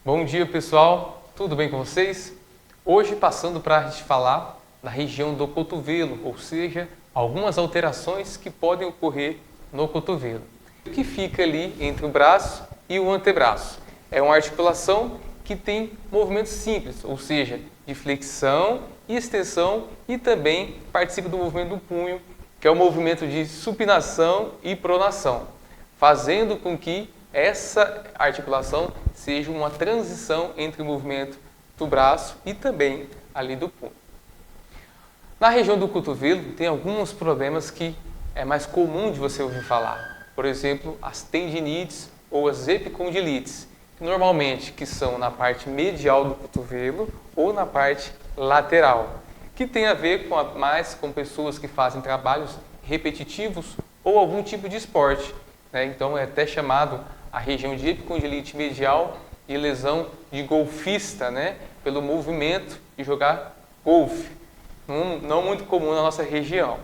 Bom dia, pessoal, tudo bem com vocês? Hoje passando para a gente falar da região do cotovelo, ou seja, algumas alterações que podem ocorrer no cotovelo. O que fica ali entre o braço e o antebraço? É uma articulação que tem movimentos simples, ou seja, de flexão e extensão, e também participa do movimento do punho, que é o movimento de supinação e pronação, fazendo com que essa articulação seja uma transição entre o movimento do braço e também ali do punho. Na região do cotovelo tem alguns problemas que é mais comum de você ouvir falar. Por exemplo, as tendinites ou as epicondilites, normalmente que são na parte medial do cotovelo ou na parte lateral, que tem a ver mais com pessoas que fazem trabalhos repetitivos ou algum tipo de esporte, né? Então é até chamado a região de epicondilite medial de lesão de golfista, né? Pelo movimento de jogar golfe, não muito comum na nossa região.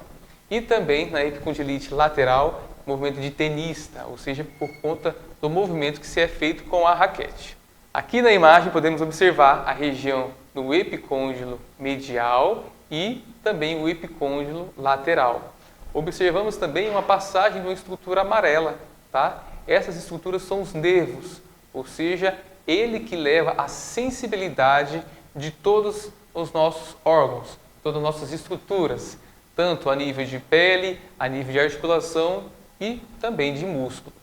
E também na epicondilite lateral, movimento de tenista, ou seja, por conta do movimento que se é feito com a raquete. Aqui na imagem podemos observar a região do epicôndilo medial e também o epicôndilo lateral. Observamos também uma passagem de uma estrutura amarela, tá? Essas estruturas são os nervos, ou seja, ele que leva a sensibilidade de todos os nossos órgãos, todas as nossas estruturas, tanto a nível de pele, a nível de articulação e também de músculo.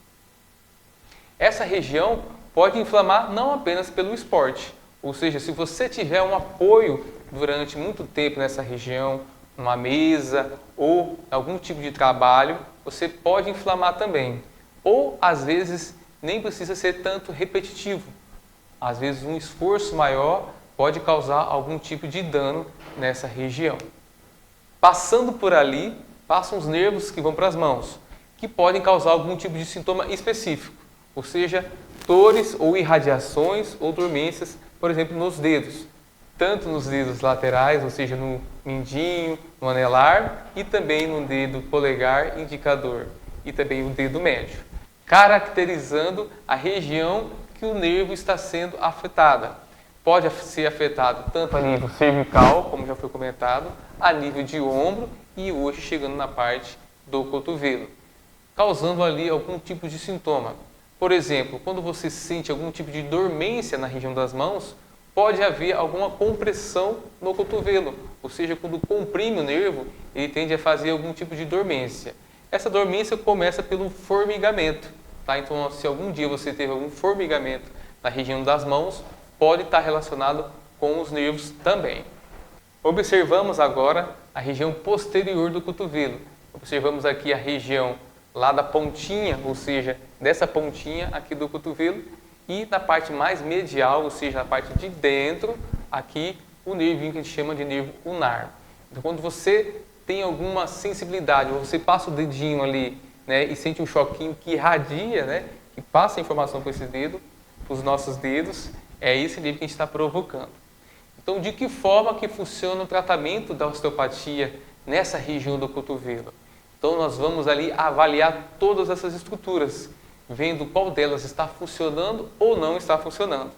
Essa região pode inflamar não apenas pelo esporte, ou seja, se você tiver um apoio durante muito tempo nessa região, numa mesa ou algum tipo de trabalho, você pode inflamar também. Ou, às vezes, nem precisa ser tanto repetitivo. Às vezes, um esforço maior pode causar algum tipo de dano nessa região. Passando por ali, passam os nervos que vão para as mãos, que podem causar algum tipo de sintoma específico, ou seja, dores ou irradiações ou dormências, por exemplo, nos dedos, tanto nos dedos laterais, ou seja, no mindinho, no anelar, e também no dedo polegar indicador, e também o dedo médio, caracterizando a região que o nervo está sendo afetada. Pode ser afetado tanto a nível cervical, como já foi comentado, a nível de ombro e hoje chegando na parte do cotovelo, causando ali algum tipo de sintoma. Por exemplo, quando você sente algum tipo de dormência na região das mãos, pode haver alguma compressão no cotovelo, ou seja, quando comprime o nervo, ele tende a fazer algum tipo de dormência. Essa dormência começa pelo formigamento, tá? Então, se algum dia você teve algum formigamento na região das mãos, pode estar relacionado com os nervos também. Observamos agora a região posterior do cotovelo. Observamos aqui a região lá da pontinha, ou seja, dessa pontinha aqui do cotovelo, e na parte mais medial, ou seja, na parte de dentro, aqui o nervinho que a gente chama de nervo ulnar. Então, quando você tem alguma sensibilidade, ou você passa o dedinho ali, né, e sente um choquinho que irradia, né, que passa a informação para esse dedo, para os nossos dedos, é esse nervo que a gente está provocando. Então, de que forma que funciona o tratamento da osteopatia nessa região do cotovelo? Então, nós vamos ali avaliar todas essas estruturas, vendo qual delas está funcionando ou não está funcionando.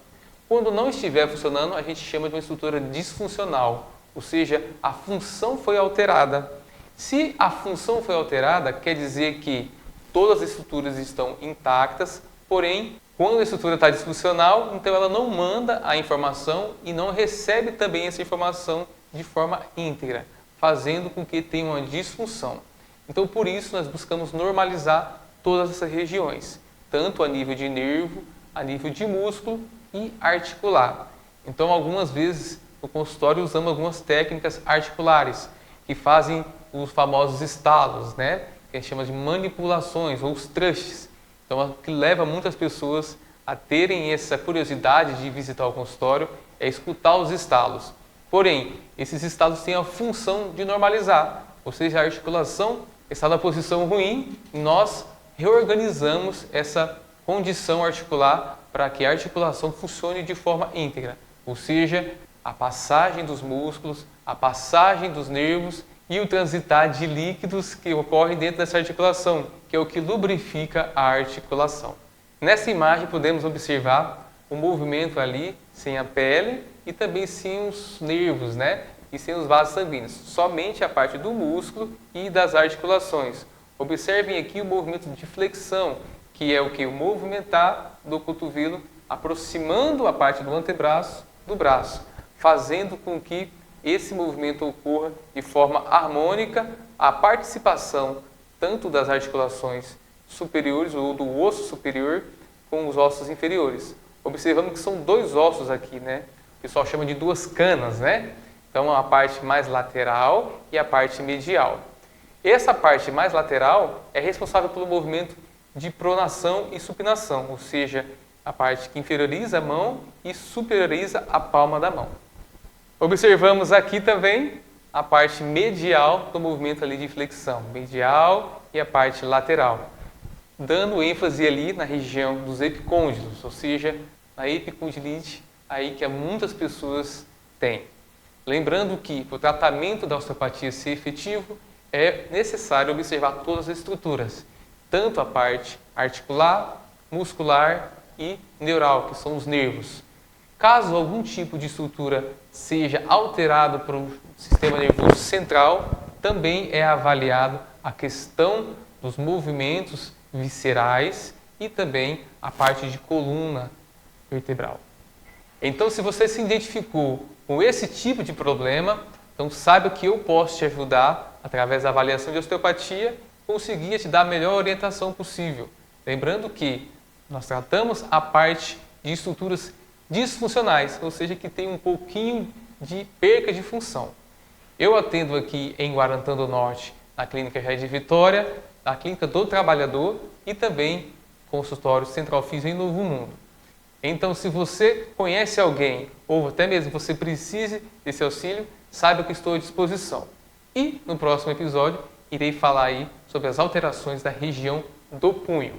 Quando não estiver funcionando, a gente chama de uma estrutura disfuncional, ou seja, a função foi alterada. Se a função foi alterada, quer dizer que todas as estruturas estão intactas, porém, quando a estrutura está disfuncional, então ela não manda a informação e não recebe também essa informação de forma íntegra, fazendo com que tenha uma disfunção. Então, por isso, nós buscamos normalizar todas essas regiões, tanto a nível de nervo, a nível de músculo e articular. Então, algumas vezes, no consultório, usamos algumas técnicas articulares, que fazem os famosos estalos, né? Que a gente chama de manipulações, ou os trustes. Então, o que leva muitas pessoas a terem essa curiosidade de visitar o consultório é escutar os estalos. Porém, esses estalos têm a função de normalizar, ou seja, a articulação está na posição ruim, nós reorganizamos essa condição articular para que a articulação funcione de forma íntegra, ou seja, a passagem dos músculos, a passagem dos nervos e o transitar de líquidos que ocorrem dentro dessa articulação, que é o que lubrifica a articulação. Nessa imagem podemos observar o movimento ali sem a pele e também sem os nervos, né? E sem os vasos sanguíneos, somente a parte do músculo e das articulações. Observem aqui o movimento de flexão, que é o que? O movimentar do cotovelo, aproximando a parte do antebraço do braço, fazendo com que esse movimento ocorra de forma harmônica, a participação tanto das articulações superiores ou do osso superior com os ossos inferiores. Observando que são dois ossos aqui, né? O pessoal chama de duas canas, né? Então, a parte mais lateral e a parte medial. Essa parte mais lateral é responsável pelo movimento de pronação e supinação, ou seja, a parte que inferioriza a mão e superioriza a palma da mão. Observamos aqui também a parte medial do movimento ali de flexão, medial e a parte lateral, dando ênfase ali na região dos epicôndilos, ou seja, na epicondilite, aí que muitas pessoas têm. Lembrando que, para o tratamento da osteopatia ser efetivo, é necessário observar todas as estruturas, tanto a parte articular, muscular e neural, que são os nervos. Caso algum tipo de estrutura seja alterado para o sistema nervoso central, também é avaliado a questão dos movimentos viscerais e também a parte de coluna vertebral. Então, se você se identificou com esse tipo de problema, então saiba que eu posso te ajudar, através da avaliação de osteopatia, conseguir te dar a melhor orientação possível. Lembrando que nós tratamos a parte de estruturas disfuncionais, ou seja, que tem um pouquinho de perca de função. Eu atendo aqui em Guarantã do Norte, na Clínica Jardim Vitória, na Clínica do Trabalhador e também consultório Central Físio em Novo Mundo. Então, se você conhece alguém ou até mesmo você precise desse auxílio, saiba que estou à disposição. E no próximo episódio irei falar aí sobre as alterações da região do punho.